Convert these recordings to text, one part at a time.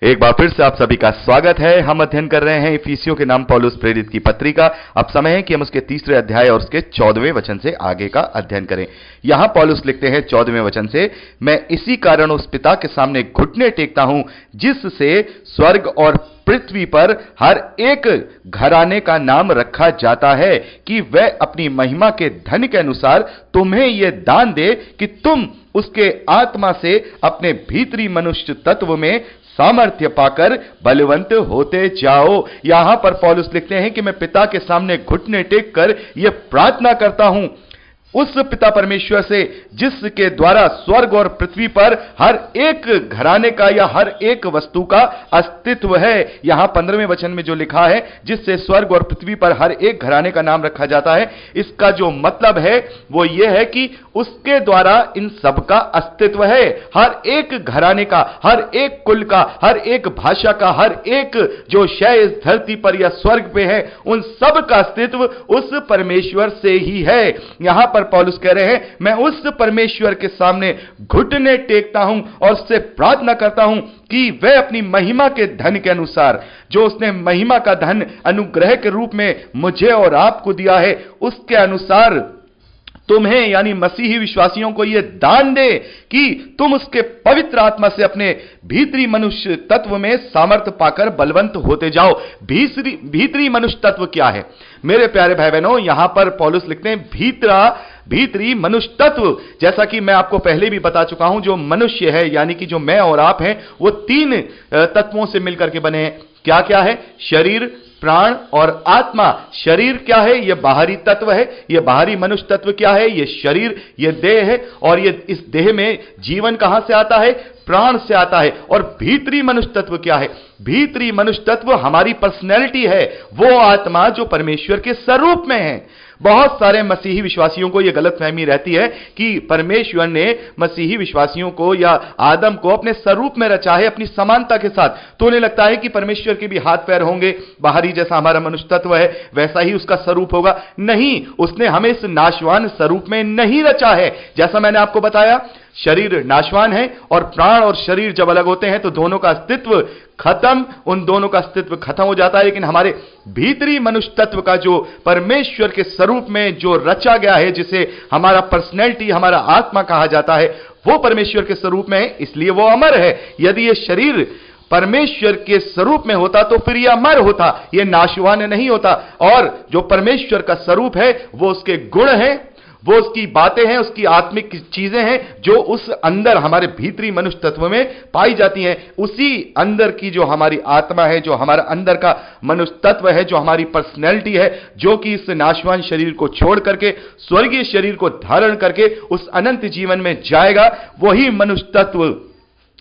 एक बार फिर से आप सभी का स्वागत है। हम अध्ययन कर रहे हैं इफिसियों के नाम पौलुस प्रेरित की पत्री का। अब समय है कि हम उसके 3रे अध्याय और उसके 14वें वचन से आगे का अध्ययन करें। यहां पौलुस लिखते हैं 14वें वचन से, मैं इसी कारण उस पिता के सामने घुटने टेकता हूं जिससे स्वर्ग और पृथ्वी पर हर एक घराने का नाम रखा जाता है, कि वह अपनी महिमा के धन के अनुसार तुम्हें यह दान दे कि तुम उसके आत्मा से अपने भीतरी मनुष्य तत्व में सामर्थ्य पाकर बलवंत होते जाओ। यहां पर पौलुस लिखते हैं कि मैं पिता के सामने घुटने टेक कर यह प्रार्थना करता हूं उस पिता परमेश्वर से जिसके द्वारा स्वर्ग और पृथ्वी पर हर एक घराने का या हर एक वस्तु का अस्तित्व है। यहां 15वें वचन में जो लिखा है, जिससे स्वर्ग और पृथ्वी पर हर एक घराने का नाम रखा जाता है, इसका जो मतलब है वो ये है कि उसके द्वारा इन सब का अस्तित्व है। हर एक घराने का, हर एक कुल का, हर एक भाषा का, हर एक जो शय इस धरती पर या स्वर्ग पे है, उन सब का अस्तित्व उस परमेश्वर से ही है। यहां पर पौलुस कह रहे हैं, मैं उस परमेश्वर के सामने घुटने टेकता हूं और उससे प्रार्थना करता हूं कि वह अपनी महिमा के धन के अनुसार, जो उसने महिमा का धन अनुग्रह के रूप में मुझे और आपको दिया है, उसके अनुसार तुम्हें यानी मसीही विश्वासियों को यह दान दे कि तुम उसके पवित्र आत्मा से अपने भीतरी मनुष्य तत्व में सामर्थ्य पाकर बलवंत होते जाओ। भीतरी मनुष्य तत्व क्या है मेरे प्यारे भाई बहनों? यहां पर पौलुस लिखते हैं भीतरी मनुष्य तत्व। जैसा कि मैं आपको पहले भी बता चुका हूं, जो मनुष्य है यानी कि जो मैं और आप हैं, वो 3 तत्वों से मिलकर के बने हैं। क्या क्या है? शरीर, प्राण और आत्मा। शरीर क्या है? यह बाहरी तत्व है। यह बाहरी मनुष्य तत्व क्या है? यह शरीर, यह देह है। और यह इस देह में जीवन कहां से आता है? प्राण से आता है। और भीतरी मनुष्य तत्व क्या है? भीतरी मनुष्य तत्व हमारी पर्सनैलिटी है, वो आत्मा जो परमेश्वर के स्वरूप में है। बहुत सारे मसीही विश्वासियों को यह गलतफहमी रहती है कि परमेश्वर ने मसीही विश्वासियों को या आदम को अपने स्वरूप में रचा है, अपनी समानता के साथ। तो उन्हें लगता है कि परमेश्वर के भी हाथ पैर होंगे, बाहरी जैसा हमारा मनुष्य तत्व है वैसा ही उसका स्वरूप होगा। नहीं, उसने हमें इस नाशवान स्वरूप में नहीं रचा है। जैसा मैंने आपको बताया, शरीर नाशवान है और प्राण और शरीर जब अलग होते हैं तो दोनों का अस्तित्व खत्म, उन दोनों का अस्तित्व खत्म हो जाता है। लेकिन हमारे भीतरी मनुष्य तत्व का जो परमेश्वर के स्वरूप में जो रचा गया है, जिसे हमारा पर्सनैलिटी, हमारा आत्मा कहा जाता है, वो परमेश्वर के स्वरूप में है, इसलिए वो अमर है। यदि ये शरीर परमेश्वर के स्वरूप में होता तो फिर यह अमर होता, यह नाशवान नहीं होता। और जो परमेश्वर का स्वरूप है वो उसके गुण हैं, वो उसकी बातें हैं, उसकी आत्मिक चीजें हैं जो उस अंदर हमारे भीतरी मनुष्य तत्व में पाई जाती हैं। उसी अंदर की जो हमारी आत्मा है, जो हमारा अंदर का मनुष्य तत्व है, जो हमारी पर्सनैलिटी है, जो कि इस नाशवान शरीर को छोड़ करके स्वर्गीय शरीर को धारण करके उस अनंत जीवन में जाएगा, वही मनुष्य तत्व।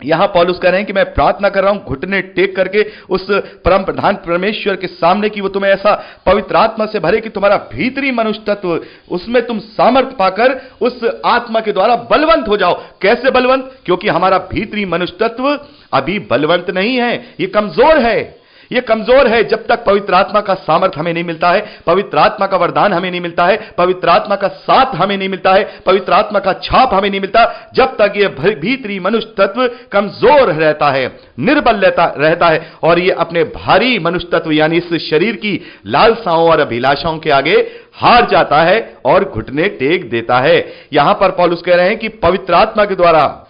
यहां पौलुस कह रहे हैं कि मैं प्रार्थना कर रहा हूं घुटने टेक करके उस परम प्रधान परमेश्वर के सामने कि वो तुम्हें ऐसा पवित्र आत्मा से भरे कि तुम्हारा भीतरी मनुष्य तत्व, उसमें तुम सामर्थ पाकर उस आत्मा के द्वारा बलवंत हो जाओ। कैसे बलवंत? क्योंकि हमारा भीतरी मनुष्य तत्व अभी बलवंत नहीं है, ये कमजोर है। ये कमजोर है जब तक पवित्र आत्मा का सामर्थ हमें नहीं मिलता है, पवित्र आत्मा का वरदान हमें नहीं मिलता है, पवित्र आत्मा का साथ हमें नहीं मिलता है, पवित्र आत्मा का छाप हमें नहीं मिलता। जब तक ये भीतरी मनुष्य तत्व कमजोर रहता है, निर्बल रहता है और ये अपने भारी मनुष्य तत्व यानी इस शरीर की लालसाओं और अभिलाषाओं के आगे हार जाता है और घुटने टेक देता है। यहां पर पौलुस कह रहे हैं कि पवित्र आत्मा के द्वारा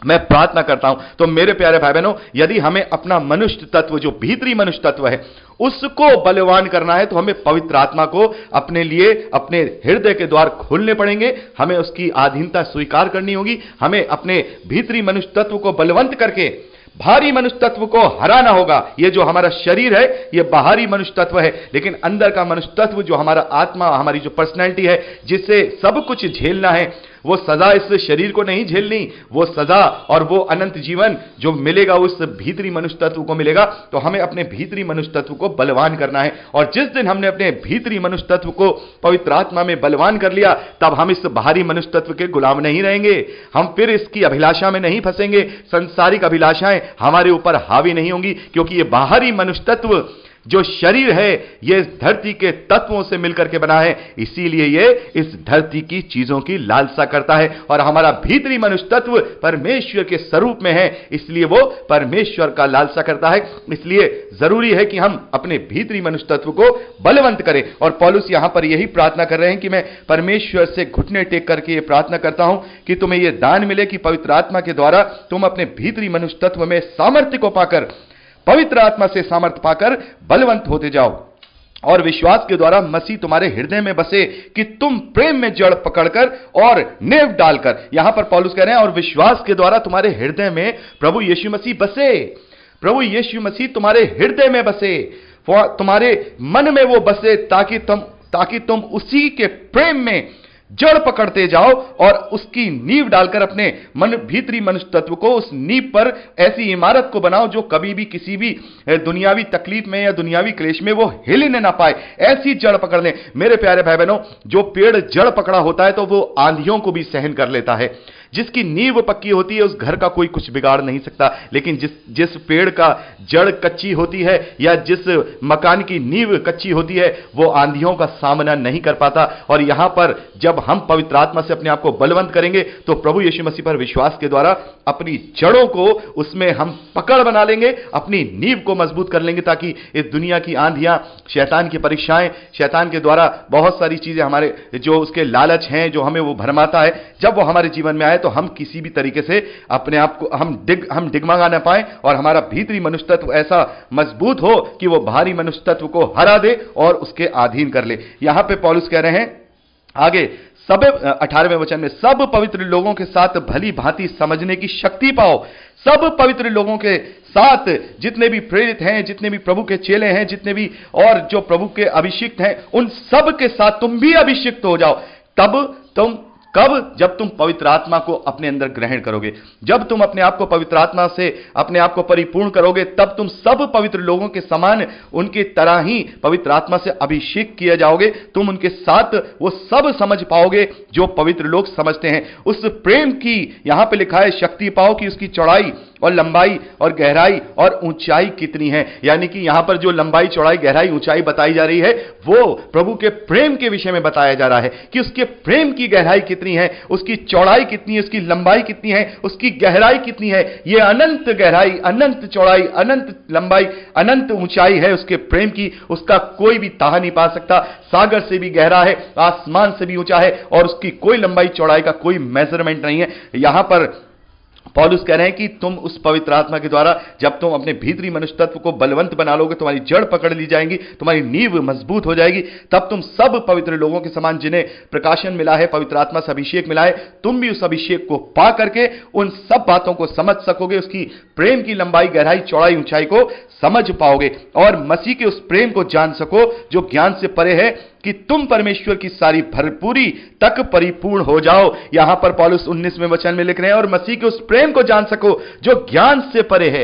मैं प्रार्थना करता हूं। तो मेरे प्यारे भाई बहनों, यदि हमें अपना मनुष्य तत्व, जो भीतरी मनुष्य तत्व है, उसको बलवान करना है तो हमें पवित्र आत्मा को अपने लिए, अपने हृदय के द्वार खोलने पड़ेंगे। हमें उसकी अधीनता स्वीकार करनी होगी। हमें अपने भीतरी मनुष्य तत्व को बलवंत करके भारी मनुष्य तत्व को हराना होगा। ये जो हमारा शरीर है ये बाहरी मनुष्य तत्व है, लेकिन अंदर का मनुष्य तत्व जो हमारा आत्मा, हमारी जो पर्सनैलिटी है, जिससे सब कुछ झेलना है, वो सजा इस शरीर को नहीं झेलनी, वो सजा और वो अनंत जीवन जो मिलेगा उस भीतरी मनुष्य तत्व को मिलेगा। तो हमें अपने भीतरी मनुष्य तत्व को बलवान करना है। और जिस दिन हमने अपने भीतरी मनुष्य तत्व को पवित्र आत्मा में बलवान कर लिया, तब हम इस बाहरी मनुष्य तत्व के गुलाम नहीं रहेंगे। हम फिर इसकी अभिलाषा में नहीं फंसेंगे। संसारिक अभिलाषाएं हमारे ऊपर हावी नहीं होंगी, क्योंकि ये बाहरी मनुष्य तत्व जो शरीर है ये इस धरती के तत्वों से मिलकर के बना है, इसीलिए ये इस धरती की चीजों की लालसा करता है। और हमारा भीतरी मनुष्य तत्व परमेश्वर के स्वरूप में है, इसलिए वो परमेश्वर का लालसा करता है। इसलिए जरूरी है कि हम अपने भीतरी मनुष्य तत्व को बलवंत करें। और पौलुस यहां पर यही प्रार्थना कर रहे हैं कि मैं परमेश्वर से घुटने टेक करके ये प्रार्थना करता हूं कि तुम्हें यह दान मिले कि पवित्र आत्मा के द्वारा तुम अपने भीतरी मनुष्य तत्व में सामर्थ्य को पाकर, पवित्र आत्मा से सामर्थ्य पाकर बलवंत होते जाओ, और विश्वास के द्वारा मसीह तुम्हारे हृदय में बसे कि तुम प्रेम में जड़ पकड़कर और नेव डालकर। यहां पर पौलुस कह रहे हैं और विश्वास के द्वारा तुम्हारे हृदय में प्रभु यीशु मसीह बसे, प्रभु यीशु मसीह तुम्हारे हृदय में बसे, तुम्हारे मन में वो बसे, ताकि तुम उसी के प्रेम में जड़ पकड़ते जाओ और उसकी नींव डालकर अपने भीतरी मनुष्य तत्व को, उस नींव पर ऐसी इमारत को बनाओ जो कभी भी किसी भी दुनियावी तकलीफ में या दुनियावी क्लेश में वो हिलने ना पाए, ऐसी जड़ पकड़ लें। मेरे प्यारे भाई बहनों, जो पेड़ जड़ पकड़ा होता है तो वो आंधियों को भी सहन कर लेता है। जिसकी नींव पक्की होती है उस घर का कोई कुछ बिगाड़ नहीं सकता, लेकिन जिस पेड़ का जड़ कच्ची होती है या जिस मकान की नींव कच्ची होती है वो आंधियों का सामना नहीं कर पाता। और यहां पर जब हम पवित्र आत्मा से अपने आप को बलवंत करेंगे तो प्रभु यीशु मसीह पर विश्वास के द्वारा अपनी जड़ों को उसमें हम पकड़ बना लेंगे, अपनी नींव को मजबूत कर लेंगे, ताकि इस दुनिया की आंधियां, शैतान की परीक्षाएं, शैतान के द्वारा बहुत सारी चीजें, हमारे जो उसके लालच हैं, जो हमें वो भरमाता है, जब वो हमारे जीवन में आए तो हम किसी भी तरीके से अपने आप को हम डिगमगा ना पाए और हमारा भीतरी मनुष्य तत्व ऐसा मजबूत हो कि वो बाहरी मनुष्य तत्व को हरा दे और उसके अधीन कर ले। यहां पे पौलुस कह रहे हैं आगे 18वें वचन में, सब पवित्र लोगों के साथ भली भांति समझने की शक्ति पाओ। सब पवित्र लोगों के साथ, जितने भी प्रेरित हैं, जितने भी प्रभु के चेले हैं, जितने भी और जो प्रभु के अभिषिक्त हैं, उन सब के साथ तुम भी अभिषिक्त हो जाओ। कब? जब तुम पवित्र आत्मा को अपने अंदर ग्रहण करोगे, जब तुम अपने आप को पवित्र आत्मा से अपने आप को परिपूर्ण करोगे, तब तुम सब पवित्र लोगों के समान उनकी तरह ही पवित्र आत्मा से अभिषेक किए जाओगे। तुम उनके साथ वो सब समझ पाओगे जो पवित्र लोग समझते हैं। उस प्रेम की यहां पे लिखा है शक्ति पाओ कि उसकी चौड़ाई और लंबाई और गहराई और ऊंचाई कितनी है। यानी कि यहां पर जो लंबाई, चौड़ाई, गहराई, ऊंचाई बताई जा रही है वो प्रभु के प्रेम के विषय में बताया जा रहा है कि उसके प्रेम की गहराई कितनी है, उसकी चौड़ाई कितनी है, उसकी लंबाई कितनी है, उसकी गहराई कितनी है। ये अनंत गहराई, अनंत चौड़ाई, अनंत लंबाई, अनंत ऊंचाई है उसके प्रेम की, उसका कोई भी ताह नहीं पा सकता। सागर से भी गहरा है, आसमान से भी ऊंचा है और उसकी कोई लंबाई चौड़ाई का कोई मेजरमेंट नहीं है। यहां पर पौलुस कह रहे हैं कि तुम उस पवित्र आत्मा के द्वारा जब तुम अपने भीतरी मनुष्य तत्व को बलवंत बना लोगे, तुम्हारी जड़ पकड़ ली जाएगी, तुम्हारी नींव मजबूत हो जाएगी, तब तुम सब पवित्र लोगों के समान, जिन्हें प्रकाशन मिला है, पवित्र आत्मा से अभिषेक मिला है, तुम भी उस अभिषेक को पा करके उन सब बातों को समझ सकोगे, उसकी प्रेम की लंबाई, गहराई, चौड़ाई, ऊंचाई को समझ पाओगे और मसीह के उस प्रेम को जान सको जो ज्ञान से परे है, कि तुम परमेश्वर की सारी भरपूरी तक परिपूर्ण हो जाओ। यहां पर पौलुस 19वें वचन में लिख रहे हैं और मसीह के उस प्रेम को जान सको जो ज्ञान से परे है।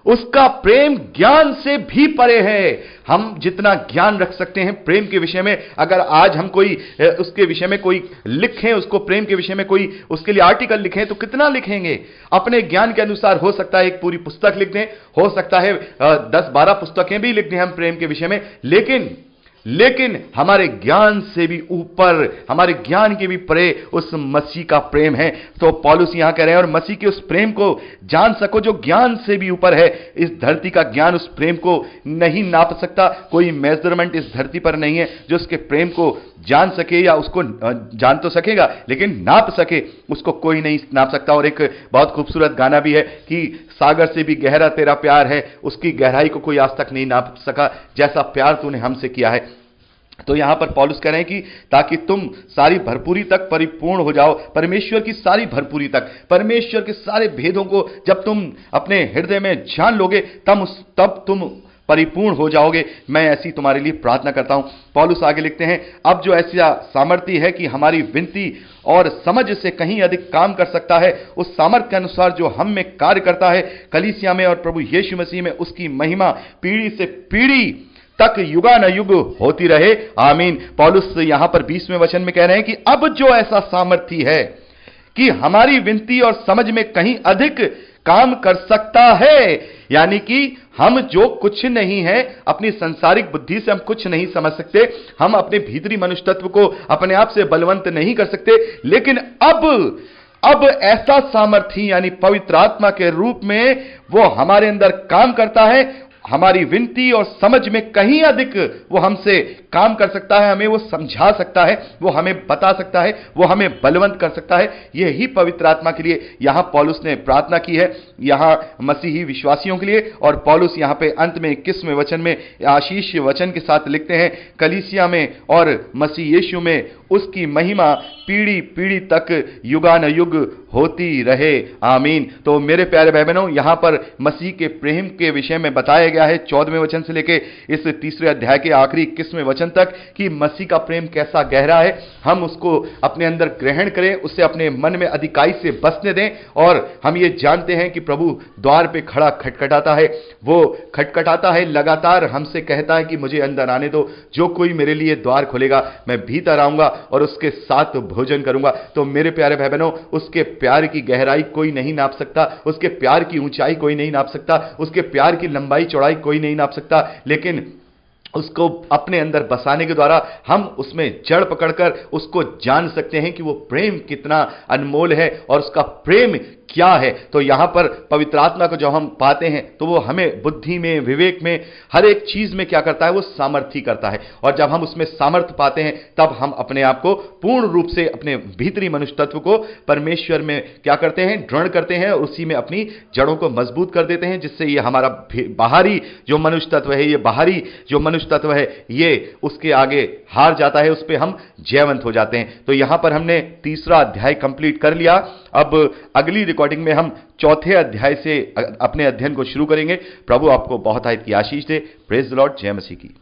उसका प्रेम ज्ञान से भी परे है। हम जितना ज्ञान रख सकते हैं प्रेम के विषय में, अगर आज हम कोई उसके विषय में कोई लिखें, उसको प्रेम के विषय में कोई उसके लिए आर्टिकल लिखें तो कितना लिखेंगे? अपने ज्ञान के अनुसार हो सकता है एक पूरी पुस्तक लिख दें, हो सकता है 10-12 पुस्तकें भी लिख दें हम प्रेम के विषय में, लेकिन हमारे ज्ञान से भी ऊपर, हमारे ज्ञान के भी परे उस मसीह का प्रेम है। तो पौलुस यहां कह रहे हैं और मसीह के उस प्रेम को जान सको जो ज्ञान से भी ऊपर है। इस धरती का ज्ञान उस प्रेम को नहीं नाप सकता। कोई मेजरमेंट इस धरती पर नहीं है जो उसके प्रेम को जान सके, या उसको जान तो सकेगा लेकिन नाप सके, उसको कोई नहीं नाप सकता। और एक बहुत खूबसूरत गाना भी है कि सागर से भी गहरा तेरा प्यार है, उसकी गहराई को कोई आज तक नहीं नाप सका जैसा प्यार तूने हमसे किया है। तो यहां पर पौलुस कह रहे हैं कि ताकि तुम सारी भरपूरी तक परिपूर्ण हो जाओ, परमेश्वर की सारी भरपूरी तक, परमेश्वर के सारे भेदों को जब तुम अपने हृदय में जान लोगे तब तुम परिपूर्ण हो जाओगे। मैं ऐसी तुम्हारे लिए प्रार्थना करता हूं। पौलुस आगे लिखते हैं, अब जो ऐसा सामर्थ्य है कि हमारी विनती और समझ से कहीं अधिक काम कर सकता है, उस सामर्थ्य के अनुसार जो हम में कार्य करता है, कलीसिया में और प्रभु यीशु मसीह में उसकी महिमा पीढ़ी से पीढ़ी तक युगानुयुग होती रहे, आमीन। पौलुस यहां पर 20वें वचन में कह रहे हैं कि अब जो ऐसा सामर्थ्य है कि हमारी विनती और समझ में कहीं अधिक काम कर सकता है, यानी कि हम जो कुछ नहीं है, अपनी सांसारिक बुद्धि से हम कुछ नहीं समझ सकते, हम अपने भीतरी मनुष्य तत्व को अपने आप से बलवंत नहीं कर सकते, लेकिन अब ऐसा सामर्थी यानी पवित्र आत्मा के रूप में वो हमारे अंदर काम करता है, हमारी विनती और समझ में कहीं अधिक वो हमसे काम कर सकता है, हमें वो समझा सकता है, वो हमें बता सकता है, वो हमें बलवंत कर सकता है। यही पवित्र आत्मा के लिए यहां पौलुस ने प्रार्थना की है, यहां मसीही विश्वासियों के लिए। और पौलुस यहां पे अंत में 21वें वचन में आशीष वचन के साथ लिखते हैं, कलीसिया में और मसीह यीशु में उसकी महिमा पीढ़ी पीढ़ी तक युगानुयुग होती रहे, आमीन। तो मेरे प्यारे भाई बहनों, यहां पर मसीह के प्रेम के विषय में बताया गया है 14वें वचन से लेके इस तीसरे अध्याय के आखिरी 21वें वचन तक कि मसीह का प्रेम कैसा गहरा है। हम उसको अपने अंदर ग्रहण करें, उससे अपने मन में अधिकाई से बसने दें। और हम ये जानते हैं कि प्रभु द्वार पे खड़ा खटखटाता है, वो खटखटाता है लगातार, हमसे कहता है कि मुझे अंदर आने दो, जो कोई मेरे लिए द्वार खोलेगा मैं भीतर आऊंगा और उसके साथ भोजन करूंगा। तो मेरे प्यारे भाई बहनों, उसके प्यार की गहराई कोई नहीं नाप सकता, उसके प्यार की ऊंचाई कोई नहीं नाप सकता, उसके प्यार की लंबाई चौड़ाई कोई नहीं नाप सकता, लेकिन उसको अपने अंदर बसाने के द्वारा हम उसमें जड़ पकड़कर उसको जान सकते हैं कि वो प्रेम कितना अनमोल है और उसका प्रेम क्या है। तो यहां पर पवित्र आत्मा को जब हम पाते हैं तो वो हमें बुद्धि में, विवेक में, हर एक चीज में क्या करता है, वो सामर्थ्य करता है। और जब हम उसमें सामर्थ्य पाते हैं तब हम अपने आप को पूर्ण रूप से अपने भीतरी मनुष्य तत्व को परमेश्वर में क्या करते हैं, दृढ़ करते हैं, और उसी में अपनी जड़ों को मजबूत कर देते हैं, जिससे ये हमारा बाहरी जो मनुष्य तत्व है, ये बाहरी जो मनुष्य तत्व है, ये उसके आगे हार जाता है, उस पर हम जयवंत हो जाते हैं। तो यहां पर हमने तीसरा अध्याय कंप्लीट कर लिया। अब अगली रिकॉर्डिंग में हम चौथे अध्याय से अपने अध्ययन को शुरू करेंगे। प्रभु आपको बहुत आयत की आशीष दे। Praise the Lord. जय मसीह की।